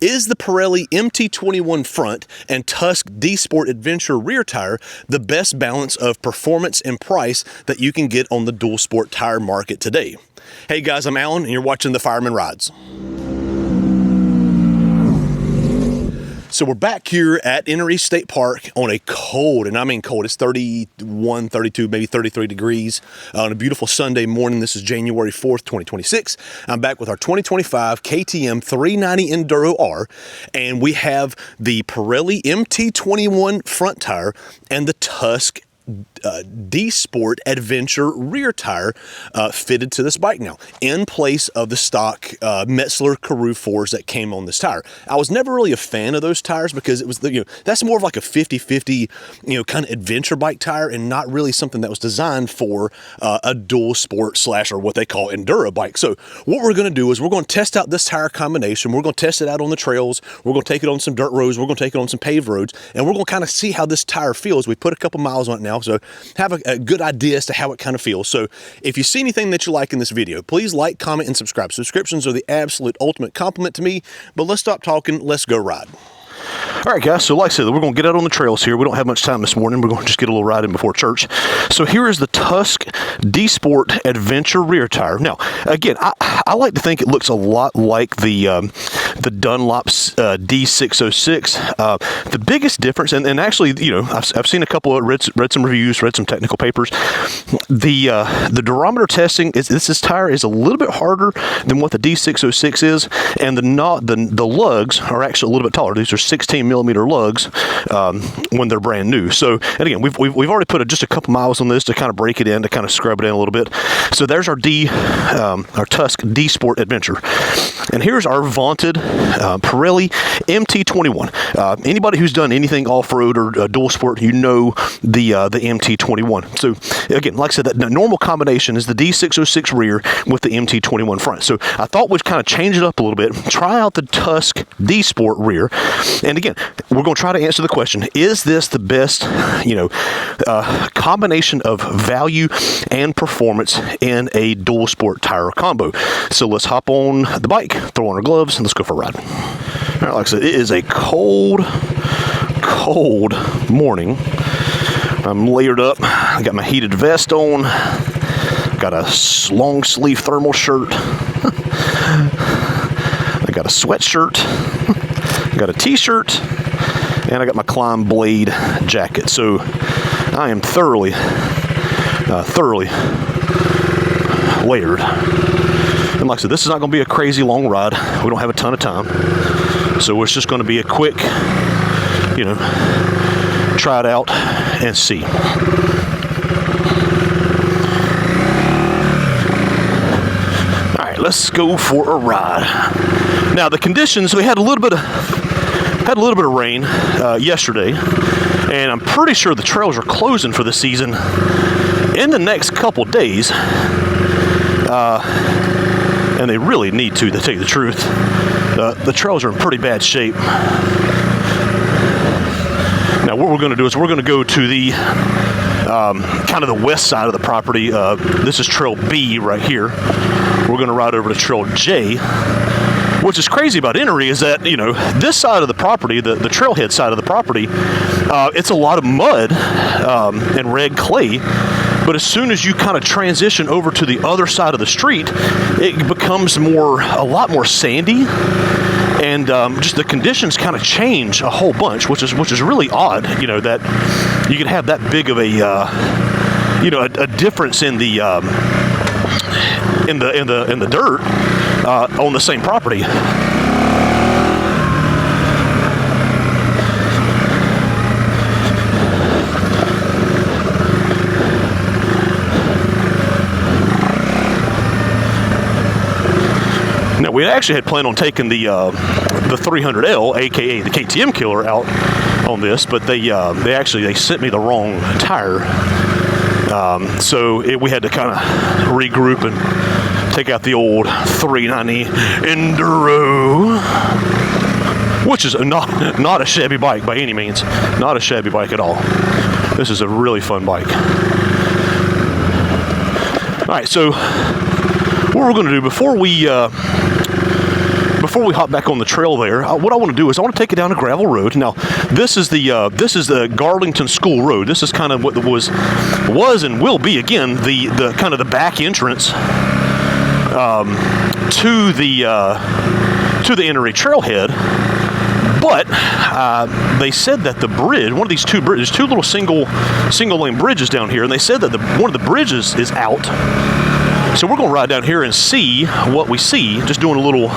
Is the Pirelli MT21 front and Tusk D-Sport Adventure rear tire the best balance of performance and price that you can get on the dual sport tire market today? Hey guys, I'm Alan and you're watching The Fireman Rides. So we're back here at Enoree State Park on a cold, and I mean cold, it's 31, 32, maybe 33 degrees on a beautiful Sunday morning. This is January 4th, 2026. I'm back with our 2025 KTM 390 Enduro R, and we have the Pirelli MT21 front tire and the Tusk D-Sport Adventure rear tire fitted to this bike now, in place of the stock Metzeler Karoo 4s that came on this tire. I was never really a fan of those tires because it was, that's more of like a 50-50, kind of adventure bike tire and not really something that was designed for a dual sport / or what they call enduro bike. So what we're going to do is we're going to test out this tire combination. We're going to test it out on the trails. We're going to take it on some dirt roads. We're going to take it on some paved roads, and we're going to kind of see how this tire feels. We put a couple miles on it now, so have a good idea as to how it kind of feels. So if you see anything that you like in this video, please like, comment, and subscribe. Subscriptions are the absolute ultimate compliment to me, but let's stop talking. Let's go ride. All right, guys, so like I said, we're going to get out on the trails here. We don't have much time this morning. We're going to just get a little ride in before church. So here is the Tusk D-Sport Adventure rear tire. Now, again, I like to think it looks a lot like the Dunlop D606. The biggest difference, and actually, I've seen a couple of, read some reviews, read some technical papers. The durometer testing, this tire is a little bit harder than what the D606 is, and the lugs are actually a little bit taller. These are 16 millimeter lugs when they're brand new. So, and again, we've already put just a couple miles on this to kind of break it in, to kind of scrub it in a little bit. So there's our Tusk D-Sport Adventure, and here's our vaunted Pirelli MT21. Anybody who's done anything off-road or dual sport, the MT21. So again, like I said, that normal combination is the D606 rear with the MT21 front. So I thought we'd kind of change it up a little bit, try out the Tusk D-Sport rear. And again, we're going to try to answer the question, is this the best, combination of value and performance in a dual sport tire combo? So let's hop on the bike, throw on our gloves, and let's go for a ride. All right, like I said, it is a cold morning. I'm layered up. I got my heated vest on. Got a long sleeve thermal shirt. I got a sweatshirt. I got a t-shirt, and I got my Climb Blade jacket. So I am thoroughly layered. And like I said, this is not going to be a crazy long ride. We don't have a ton of time. So it's just going to be a quick, try it out and see. All right, let's go for a ride. Now the conditions, we had a little bit of rain yesterday, and I'm pretty sure the trails are closing for the season in the next couple days. And they really need to tell you the truth. The trails are in pretty bad shape. Now what we're going to do is we're going to go to the kind of the west side of the property. This is Trail B right here. We're going to ride over to Trail J. What's is crazy about Enoree is that, this side of the property, the trailhead side of the property, it's a lot of mud and red clay. But as soon as you kind of transition over to the other side of the street, it becomes a lot more sandy, and just the conditions kind of change a whole bunch, which is really odd. That you can have that big of a difference in the dirt on the same property. Now, we actually had planned on taking the 300L, aka the KTM killer, out on this, but they sent me the wrong tire. So we had to kind of regroup and take out the old 390 Enduro, which is not a shabby bike by any means. Not a shabby bike at all. This is a really fun bike. All right, so what we're going to do before before we hop back on the trail there, what I want to do is I want to take it down a gravel road. Now, this is the Garlington School Road. This is kind of what was and will be again the kind of the back entrance to the Enoree trailhead. But they said that the bridge, one of these two bridges, two little single lane bridges down here, and they said that one of the bridges is out. So we're going to ride down here and see what we see, just doing a little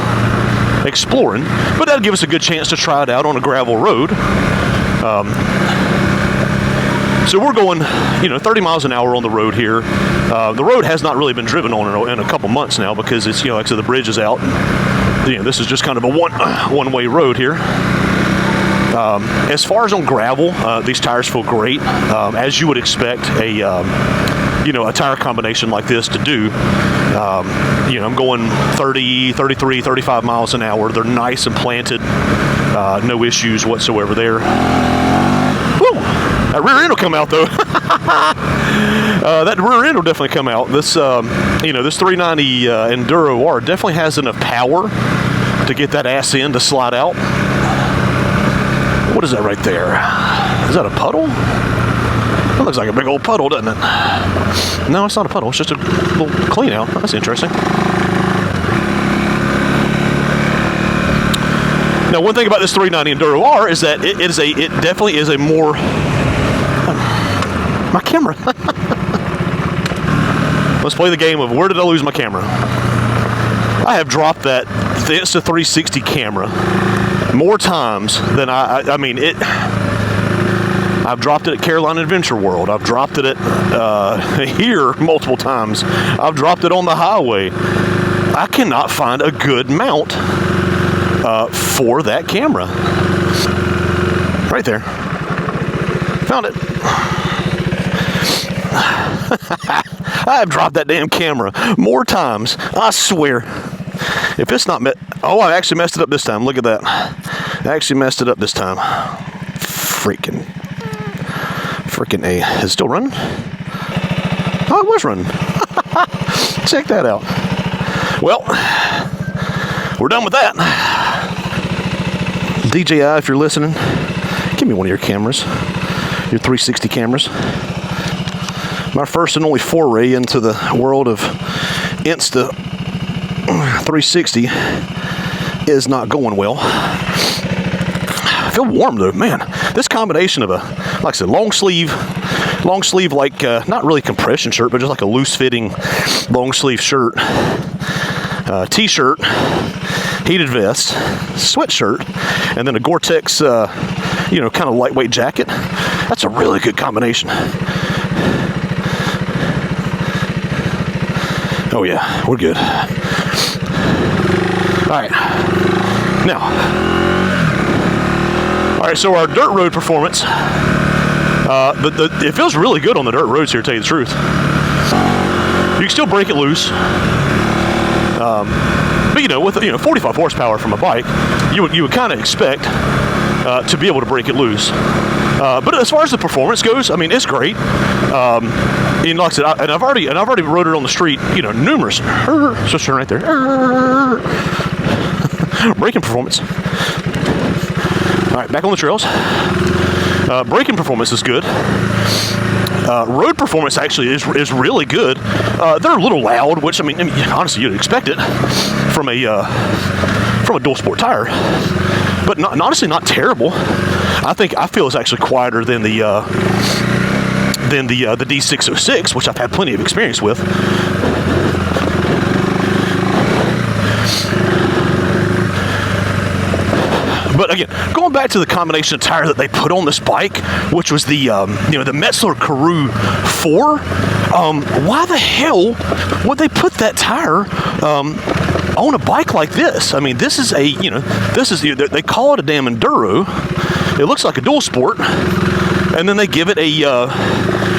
exploring. But that'll give us a good chance to try it out on a gravel road. So we're going, 30 miles an hour on the road here. The road has not really been driven on in a couple months now because it's, like I said, the bridge is out. This is just kind of a one-way road here. As far as on gravel, these tires feel great, as you would expect a tire combination like this to do. I'm going 30, 33, 35 miles an hour. They're nice and planted, no issues whatsoever there. Woo! That rear end will come out though. That rear end will definitely come out. This, this 390 Enduro R definitely has enough power to get that ass end to slide out. What is that right there? Is that a puddle? That looks like a big old puddle, doesn't it? No, it's not a puddle. It's just a little clean out. That's interesting. Now, one thing about this 390 Enduro R is that it definitely is a more... my camera. Let's play the game of where did I lose my camera? I have dropped the Insta360 camera more times than I've dropped it at Carolina Adventure World. I've dropped it at here multiple times. I've dropped it on the highway. I cannot find a good mount for that camera. Right there. Found it. I have dropped that damn camera more times. I swear. If it's not oh, I actually messed it up this time. Look at that. I actually messed it up this time. Freaking A. Is it still running? Oh, it was running. Check that out. Well, we're done with that. DJI, if you're listening, give me one of your cameras. Your 360 cameras. My first and only foray into the world of Insta 360 is not going well. I feel warm though, man. This combination of like I said, long sleeve, like not really compression shirt, but just like a loose fitting long sleeve shirt, t-shirt, heated vest, sweatshirt, and then a Gore-Tex, kind of lightweight jacket. That's a really good combination. Oh yeah, we're good. All right, now, so our dirt road performance, it feels really good on the dirt roads here, to tell you the truth. You can still break it loose, but with 45 horsepower from a bike, you would kind of expect to be able to break it loose. But as far as the performance goes, I mean, it's great. And like I said, I've already rode it on the street, numerous. Just turn right there. Braking performance. All right, back on the trails. Braking performance is good. Road performance actually is really good. They're a little loud, which I mean, honestly, you'd expect it from a Dsport tire, but honestly not terrible. I feel it's actually quieter than the D606, which I've had plenty of experience with. But again, going back to the combination of tire that they put on this bike, which was the the Metzler Karoo 4. Why the hell would they put that tire on a bike like this? I mean, this is they call it a damn enduro. It looks like a dual sport, and then they give it a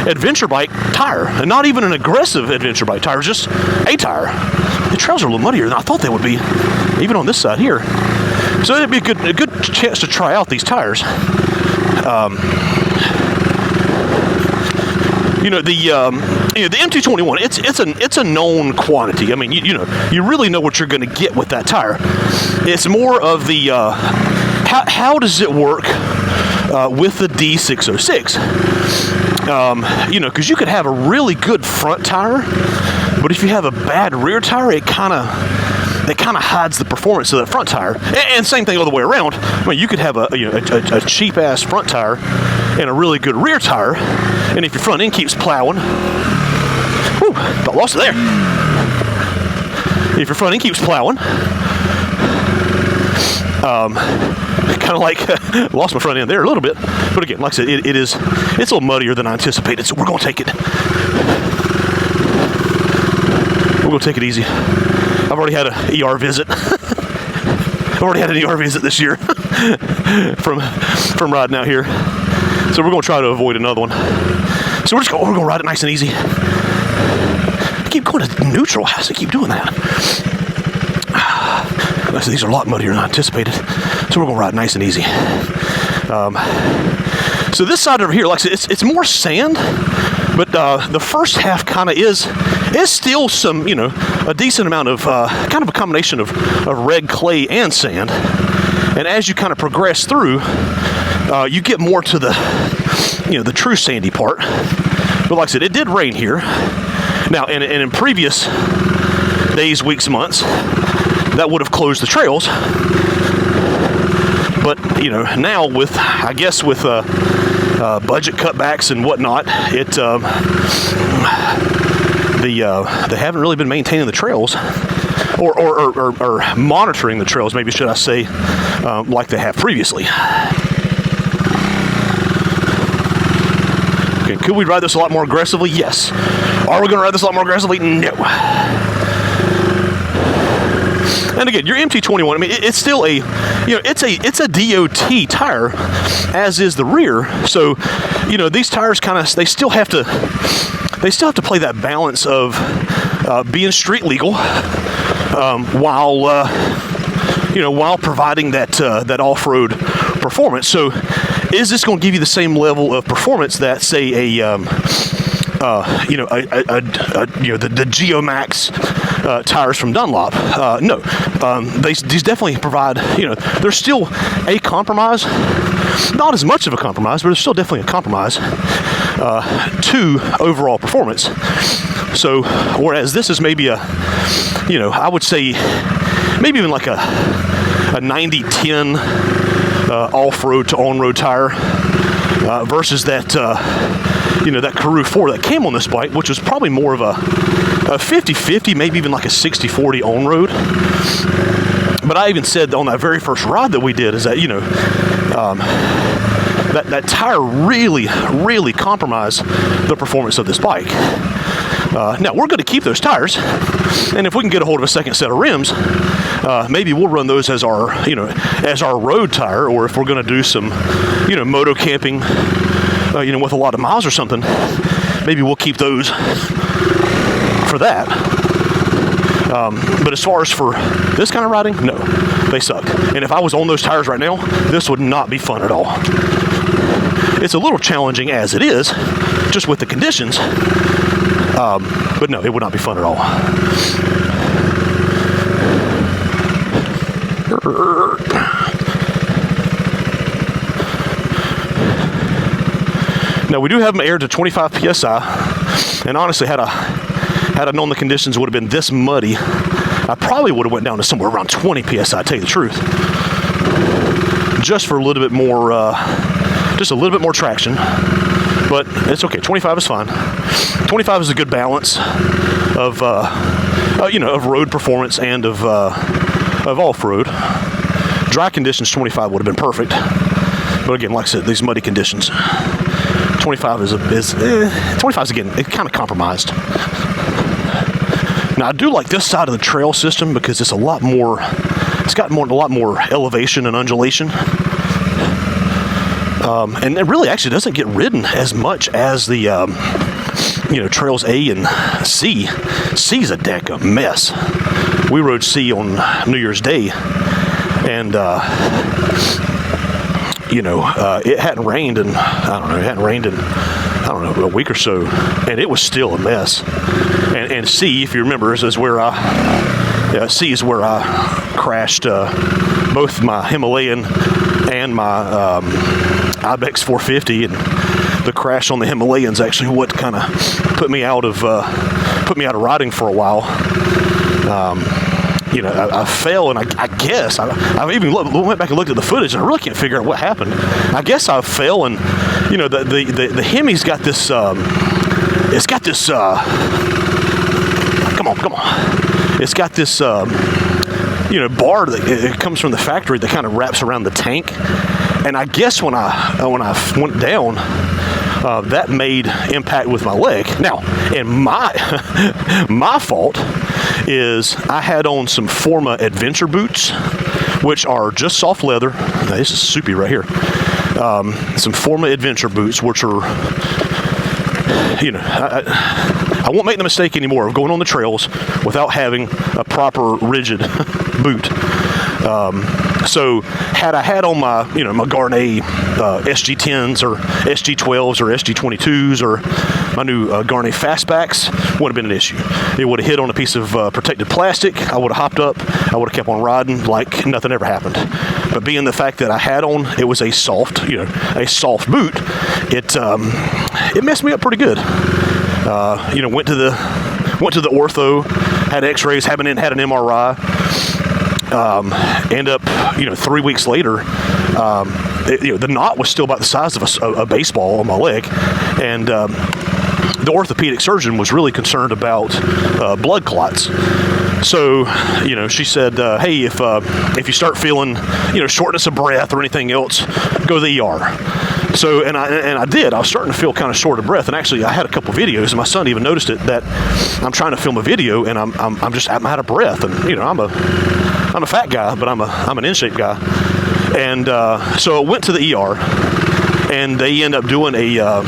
adventure bike tire, and not even an aggressive adventure bike tire, just a tire. The trails are a little muddier than I thought they would be, even on this side here. So it'd be a good chance to try out these tires. you know, the MT21, it's a known quantity. I mean, you know, you really know what you're going to get with that tire. It's more of the how does it work with the D606? You know, because you could have a really good front tire, but if you have a bad rear tire, it kind of hides the performance of that front tire. And same thing all the way around. I mean, you could have a cheap ass front tire and a really good rear tire, and if your front end keeps plowing, whew, about lost it there. If your front end keeps plowing, kind of like lost my front end there a little bit, but again, like I said, it's a little muddier than I anticipated, so we're gonna take it. We're gonna take it easy. I've already had an ER visit. I've already had an ER visit this year from riding out here, so we're gonna try to avoid another one. So we're gonna ride it nice and easy. I keep going to neutral. How does it keep doing that? Like I said, these are a lot muddier than I anticipated, so we're gonna ride nice and easy. So this side over here, like I said, it's more sand, but the first half kind of is still some, you know, a decent amount of kind of a combination of red clay and sand. And as you kind of progress through, you get more to the, you know, the true sandy part. But like I said, it did rain here. Now, and in previous days, weeks, months, that would have closed the trails. But, you know, now with, I guess with budget cutbacks and whatnot, they haven't really been maintaining the trails, or monitoring the trails, maybe should I say, like they have previously. Okay, could we ride this a lot more aggressively? Yes. Are we going to ride this a lot more aggressively? No. And again, your MT21, I mean, it's still a, you know, it's a DOT tire, as is the rear. So, you know, these tires kind of, they still have to play that balance of being street legal, while providing that off-road performance. So, is this going to give you the same level of performance that, say, the Geomax tires from Dunlop? No. These definitely provide, you know, there's still a compromise, not as much of a compromise, but there's still definitely a compromise to overall performance. So, whereas this is maybe a, you know, I would say maybe even like a 90-10 off-road to on-road tire versus that, you know, that Karoo 4 that came on this bike, which was probably more of a 50-50, maybe even like a 60-40 on-road. But I even said on that very first ride that we did is that, you know, that tire really, really compromised the performance of this bike. Now, we're going to keep those tires, and if we can get a hold of a second set of rims, maybe we'll run those as our, you know, as our road tire, or if we're going to do some, you know, moto camping, you know, with a lot of miles or something, maybe we'll keep those for that. But as far as for this kind of riding, no, they suck. And if I was on those tires right now, this would not be fun at all. It's a little challenging as it is, just with the conditions. But no, it would not be fun at all. Now, we do have them aired to 25 PSI, and honestly, had I known the conditions would have been this muddy, I probably would have went down to somewhere around 20 PSI, to tell you the truth. Just for a little bit more, just a little bit more traction. But it's okay, 25 is fine. 25 is a good balance of, you know, of road performance and of off-road. Dry conditions, 25 would have been perfect. But again, like I said, these muddy conditions, 25 is 25 is, again, it's kind of compromised. Now, I do like this side of the trail system because it's a lot more, it's got a lot more elevation and undulation. And it really actually doesn't get ridden as much as the, you know, trails A and C. C's a dang mess. We rode C on New Year's Day, and, you know, it hadn't rained in, I don't know, it hadn't rained in, I don't know, a week or so, and it was still a mess. And C, if you remember, is where C is where I crashed both my Himalayan and my Ibex 450, and the crash on the Himalayan is actually what kind of put me out of riding for a while. You know, I fell, and I guess I've even went back and looked at the footage, and I really can't figure out what happened. I guess I fell, and you know, the Hemi's got this. It's got this. Come on. It's got this. You know, bar that it comes from the factory that kind of wraps around the tank, and I guess when I went down, that made impact with my leg. Now, and my fault is I had on some Forma Adventure boots, which are just soft leather. Now, this is soupy right here. Some Forma Adventure boots, which are, you know, I won't make the mistake anymore of going on the trails without having a proper rigid boot. So had I had on my, you know, my Garnet SG10s or SG12s or SG22s or my new Garnet Fastbacks, wouldn't have been an issue. It would have hit on a piece of protected plastic. I would have hopped up. I would have kept on riding like nothing ever happened. But being the fact that I had on, it was a soft, you know, a soft boot. It messed me up pretty good. You know, went to the ortho, had X-rays, haven't had an MRI. End up, you know, 3 weeks later, you know, the knot was still about the size of a baseball on my leg, and the orthopedic surgeon was really concerned about blood clots. So, you know, she said, hey, if you start feeling, you know, shortness of breath or anything else, go to the ER. So, and I did. I was starting to feel kind of short of breath, and actually, I had a couple videos, and my son even noticed it, that I'm trying to film a video, and I'm out of breath, and you know, I'm a fat guy, but I'm an in-shape guy, and so I went to the ER, and they end up doing a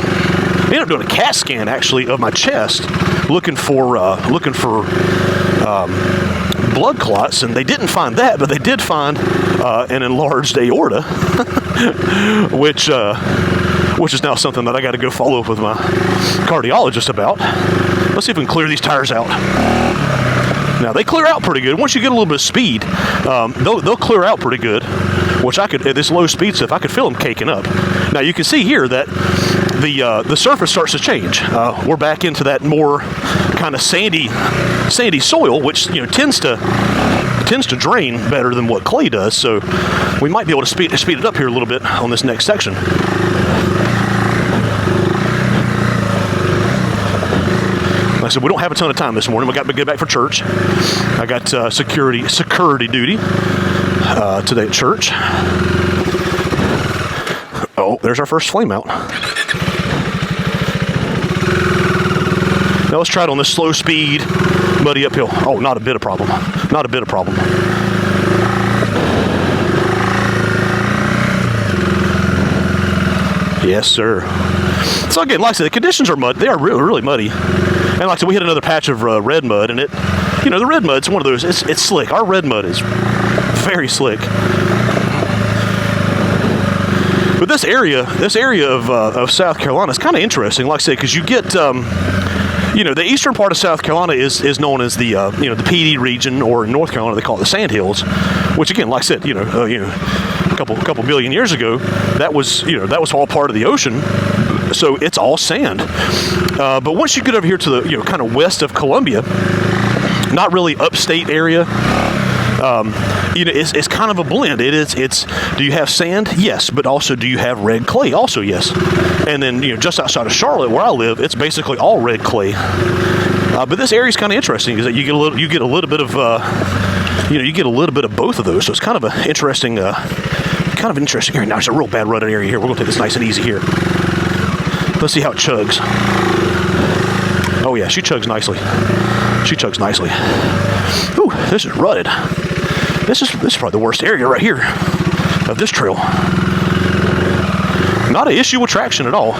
CAT scan actually of my chest, looking for blood clots, and they didn't find that, but they did find an enlarged aorta, which is now something that I got to go follow up with my cardiologist about. Let's see if we can clear these tires out. Now, they clear out pretty good. Once you get a little bit of speed, they'll clear out pretty good, which I could, at this low speed stuff, I could feel them caking up. Now, you can see here that the surface starts to change. We're back into that more kind of sandy soil, which, you know, tends to drain better than what clay does. So we might be able to speed it up here a little bit on this next section. Like I said, we don't have a ton of time this morning. We got to get back for church. I got security duty today at church. Oh, there's our first flame out. Now let's try it on this slow speed, muddy uphill. Oh, not a bit of problem. Not a bit of problem. Yes, sir. So again, like I said, the conditions are mud. They are really, really muddy. And like I said, we hit another patch of red mud, and you know, the red mud's one of those. It's slick. Our red mud is very slick. But this area of South Carolina is kind of interesting. Like I said, because you get, you know, the eastern part of South Carolina is known as the you know, the PD region, or in North Carolina they call it the Sand Hills, which again, like I said, you know, a couple billion years ago, that was all part of the ocean. So it's all sand. But once you get over here to the, you know, kind of west of Columbia, not really upstate area, you know, it's kind of a blend. It's do you have sand? Yes, but also do you have red clay? Also, yes. And then, you know, just outside of Charlotte, where I live, it's basically all red clay. But this area is kind of interesting, because you get a little bit of you know, you get a little bit of both of those. So it's kind of an interesting area. Now there's a real bad rutted area here. We're gonna take this nice and easy here. Let's see how it chugs. Oh yeah, she chugs nicely. She chugs nicely. Ooh, this is rutted. This is probably the worst area right here of this trail. Not an issue with traction at all.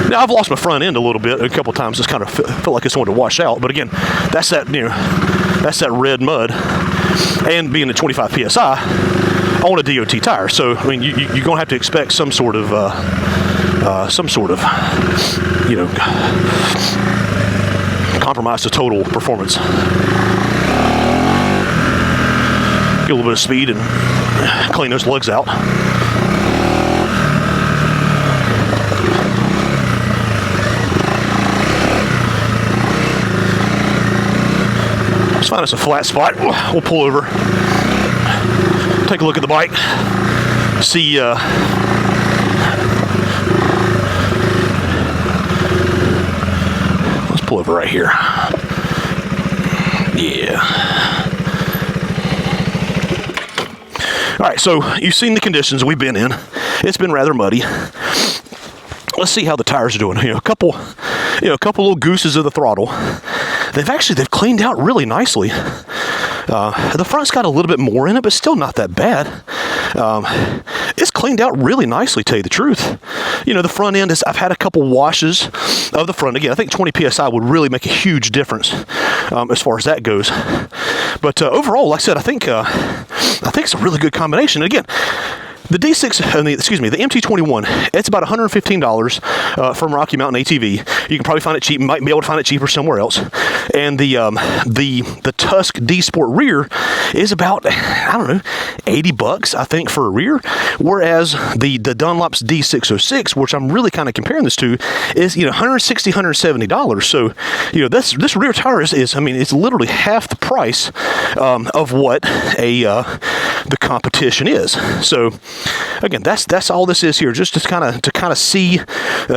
Now I've lost my front end a little bit. A couple times it's kind of felt like it's going to wash out. But again, that's that, you know, that's that red mud, and being at 25 psi on a DOT tire. So I mean, you're gonna have to expect some sort of some sort of, compromise to total performance. Get a little bit of speed and clean those lugs out. Let's find us a flat spot. We'll pull over, take a look at the bike, see let's pull over right here. Yeah. All right, so you've seen the conditions we've been in. It's been rather muddy. Let's see how the tires are doing. A couple little gooses of the throttle. They've cleaned out really nicely. The front's got a little bit more in it, but still not that bad. It's cleaned out really nicely, to tell you the truth. The front end I've had a couple washes of the front. Again, I think 20 PSI would really make a huge difference as far as that goes. But overall, like I said, I think it's a really good combination. And again, the the MT21, it's about $115 from Rocky Mountain ATV. You can probably find it cheap. You might be able to find it cheaper somewhere else. And the Tusk D-Sport rear is about, I don't know, $80, I think, for a rear. Whereas the Dunlop's D606, which I'm really kind of comparing this to, is $160, $170. So this rear tire is I mean, it's literally half the price of what the competition is. So again, that's all this is here, just to kind of see,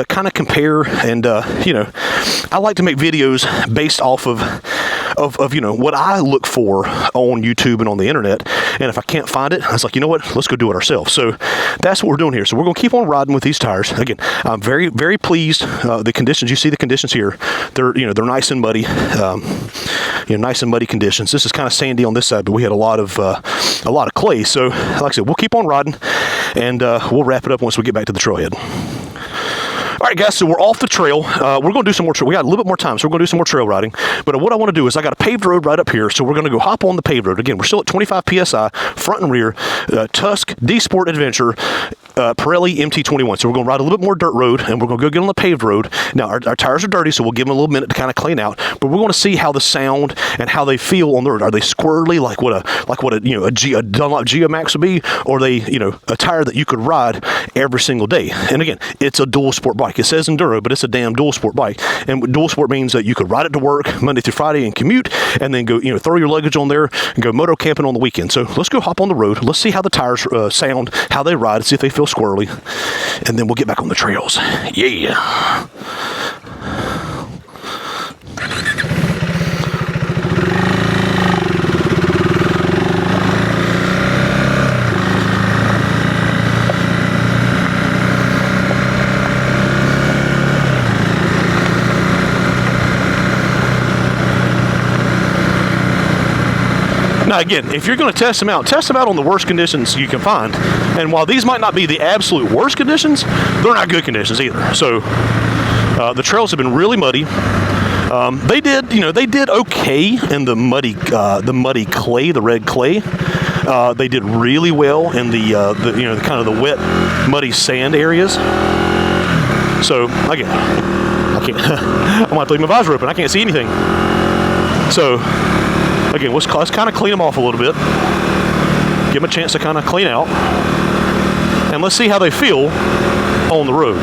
kind of compare, and I like to make videos based off of what I look for on YouTube and on the internet. And if I can't find it, I was like, you know what, let's go do it ourselves. So that's what we're doing here. So we're going to keep on riding with these tires. Again, I'm very, very pleased. The conditions, you see the conditions here, they're nice and muddy, nice and muddy conditions. This is kind of sandy on this side, but we had a lot of clay. So like I said, we'll keep on riding, and we'll wrap it up once we get back to the trailhead. All right, guys, so we're off the trail. We're going to do some more trail. We got a little bit more time, so we're going to do some more trail riding. But what I want to do is I got a paved road right up here, so we're going to go hop on the paved road. Again, we're still at 25 PSI, front and rear, Tusk D-Sport Adventure, Pirelli MT21. So we're going to ride a little bit more dirt road, and we're going to go get on the paved road. Now, our tires are dirty, so we'll give them a little minute to kind of clean out. But we're going to see how the sound and how they feel on the road. Are they squirrely, like what a Dunlop Geomax would be, or are they a tire that you could ride every single day? And again, it's a dual sport bike. It says Enduro, but it's a damn dual sport bike. And dual sport means that you could ride it to work Monday through Friday and commute, and then go throw your luggage on there and go moto camping on the weekend. So let's go hop on the road. Let's see how the tires sound, how they ride, see if they feel squirrely, and then we'll get back on the trails. Yeah. Now again, if you're going to test them out on the worst conditions you can find. And while these might not be the absolute worst conditions, they're not good conditions either. So the trails have been really muddy. They did okay in the muddy clay, the red clay. They did really well in the kind of the wet, muddy sand areas. So again, I can't. I might leave my visor open. I can't see anything. So. Again, let's kind of clean them off a little bit. Give them a chance to kind of clean out. And let's see how they feel on the road.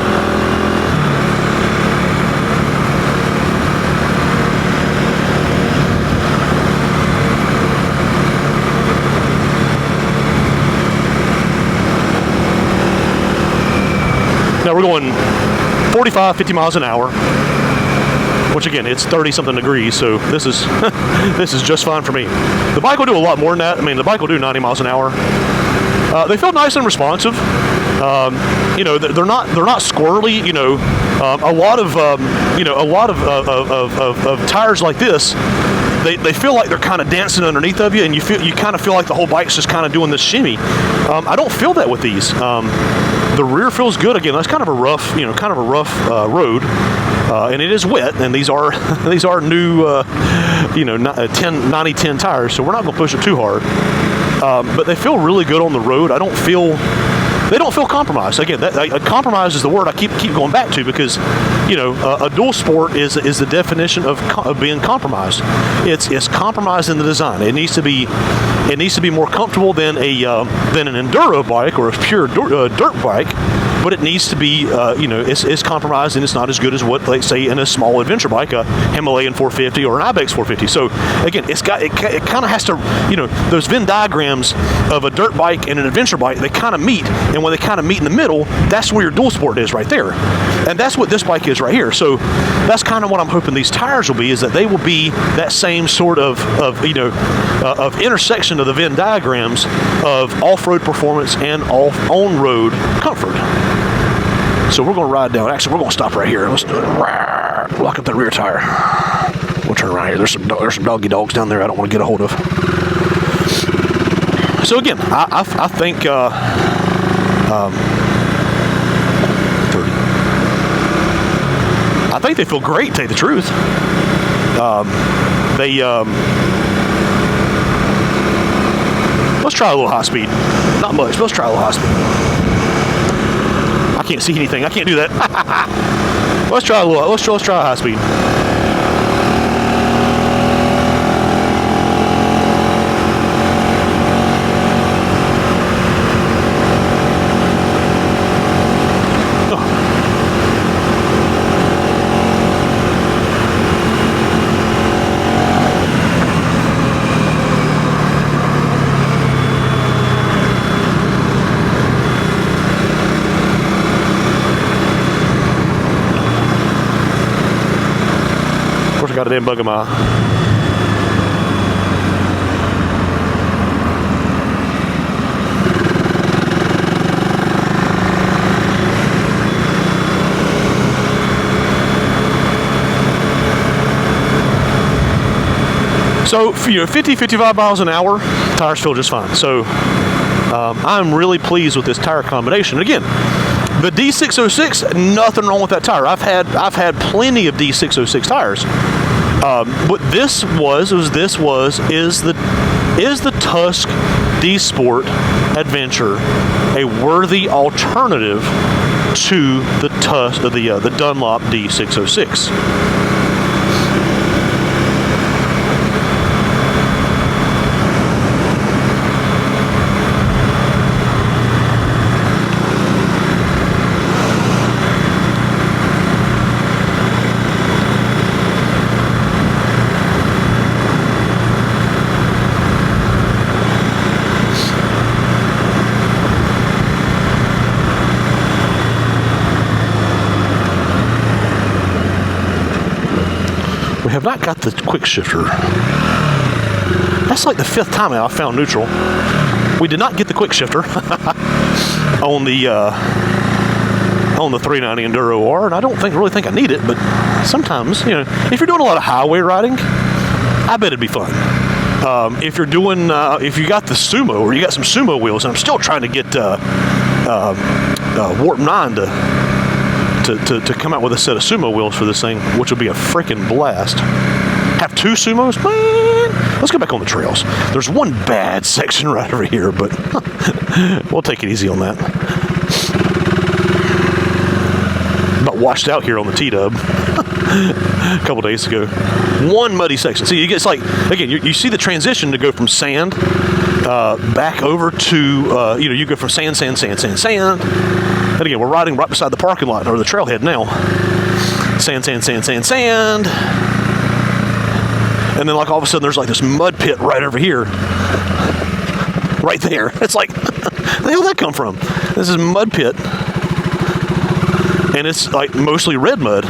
Now we're going 45, 50 miles an hour. Which again, it's 30-something degrees, so this is this is just fine for me. The bike will do a lot more than that. I mean, the bike will do 90 miles an hour. They feel nice and responsive. They're not squirrely. A lot of tires like this, they feel like they're kind of dancing underneath of you, and you kind of feel like the whole bike's just kind of doing this shimmy. I don't feel that with these. The rear feels good. Again, that's kind of a rough road. And it is wet, and these are new 90-10 tires, so we're not going to push it too hard. But they feel really good on the road. I don't feel they don't feel compromised. Again, compromise is the word I keep going back to, because you know, a dual sport is the definition of being compromised. It's compromised in the design. It needs to be more comfortable than an enduro bike or a pure dirt bike, but it needs to be you know, it's compromised, and it's not as good as what, like, say, in a small adventure bike, a Himalayan 450 or an Ibex 450. So again, it kind of has to, you know, those Venn diagrams of a dirt bike and an adventure bike, they kind of meet, and when they kind of meet in the middle, that's where your dual sport is right there, and that's what this bike is right here. So that's kind of what I'm hoping these tires will be, is that they will be that same sort of you know, of intersection of the Venn diagrams of off-road performance and on-road comfort. So we're going to ride down. Actually, we're going to stop right here. Let's lock up that rear tire. We'll turn around here. There's some doggy dogs down there I don't want to get a hold of. So again, I think 30. I think they feel great, to tell you the truth. Let's try a little high speed. Not much, but let's try a little high speed. I can't see anything. I can't do that. Let's try a high speed. Got a damn bug in my eye. So, you know, 50-55 miles an hour, tires feel just fine. So I'm really pleased with this tire combination. Again, the D606, nothing wrong with that tire. I've had plenty of D606 tires. But is the Tusk D-Sport Adventure a worthy alternative to the Dunlop D606? Have not got the quick shifter. That's like the 5th time now I found neutral. We did not get the quick shifter on the 390 Enduro R, and I don't really think I need it, but sometimes, you know, if you're doing a lot of highway riding, I bet it'd be fun. If you're doing, if you got the Sumo, or you got some Sumo wheels, and I'm still trying to get Warp 9 to come out with a set of Sumo wheels for this thing, which will be a freaking blast. Have 2 Sumos? Man, let's go back on the trails. There's one bad section right over here, but we'll take it easy on that. About washed out here on the T-Dub a couple days ago. One muddy section. See, it's like, again, you see the transition to go from sand back over to, you know, you go from sand. And again, we're riding right beside the parking lot, or the trailhead now. Sand. And then, like, all of a sudden, there's like this mud pit right over here. Right there. It's like, where the hell did that come from? This is mud pit. And it's like mostly red mud.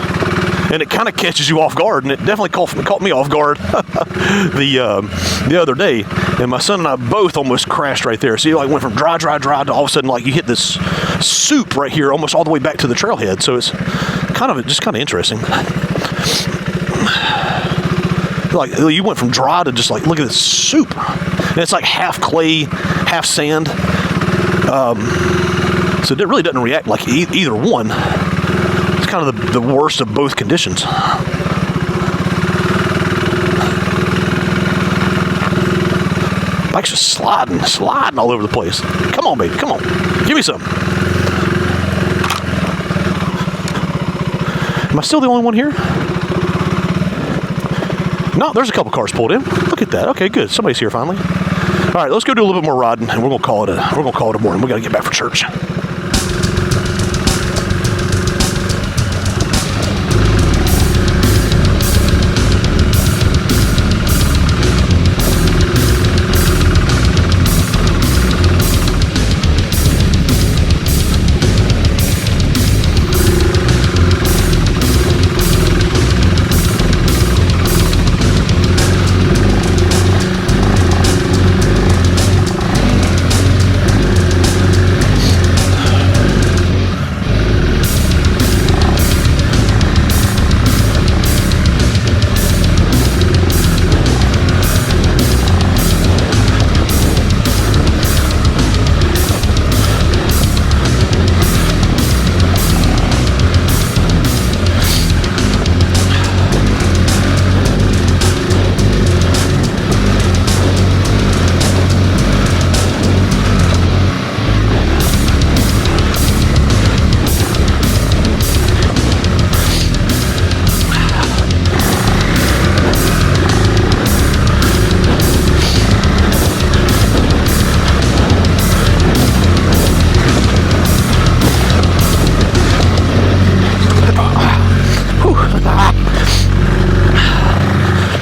And it kind of catches you off guard, and it definitely caught me off guard the other day. And my son and I both almost crashed right there. So you like went from dry to all of a sudden, like, you hit this soup right here, almost all the way back to the trailhead. So it's kind of interesting. Like, you went from dry to just like, look at this soup. And it's like half clay, half sand. So it really doesn't react like either one. It's kind of the worst of both conditions. Bike's just sliding all over the place. Come on, baby, come on. Give me some. Am I still the only one here? No, there's a couple cars pulled in. Look at that. Okay, good. Somebody's here finally. All right, let's go do a little bit more riding, and we're gonna call it a morning. We gotta get back for church.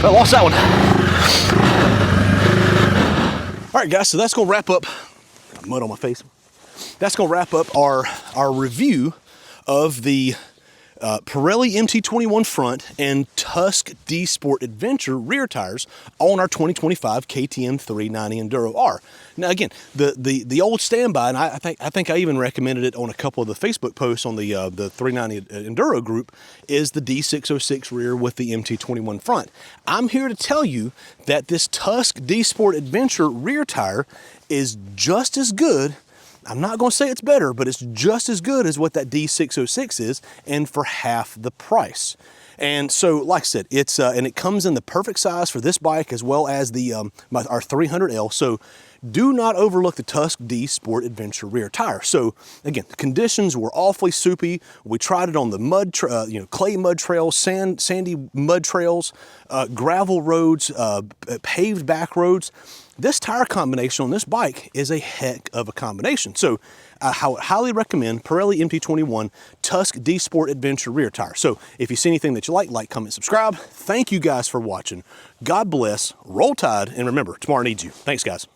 I lost that one. All right, guys, so that's gonna wrap up, mud on my face. That's gonna wrap up our review of the Pirelli MT21 front and Tusk D-Sport Adventure rear tires on our 2025 KTM 390 Enduro R. Now again, the old standby, and I think I even recommended it on a couple of the Facebook posts on the 390 Enduro group, is the D606 rear with the MT21 front. I'm here to tell you that this Tusk D-Sport Adventure rear tire is just as good. I'm not going to say it's better, but it's just as good as what that D606 is, and for half the price. And so, like I said, it's and it comes in the perfect size for this bike as well as the our 300L. So do not overlook the Tusk D-Sport Adventure rear tire. So again, the conditions were awfully soupy. We tried it on the mud, clay mud trails, sandy mud trails, gravel roads, paved back roads. This tire combination on this bike is a heck of a combination. So I highly recommend Pirelli MT21 Tusk D-Sport Adventure rear tire. So if you see anything that you like, comment, subscribe. Thank you guys for watching. God bless, roll tide, and remember, tomorrow needs you. Thanks, guys.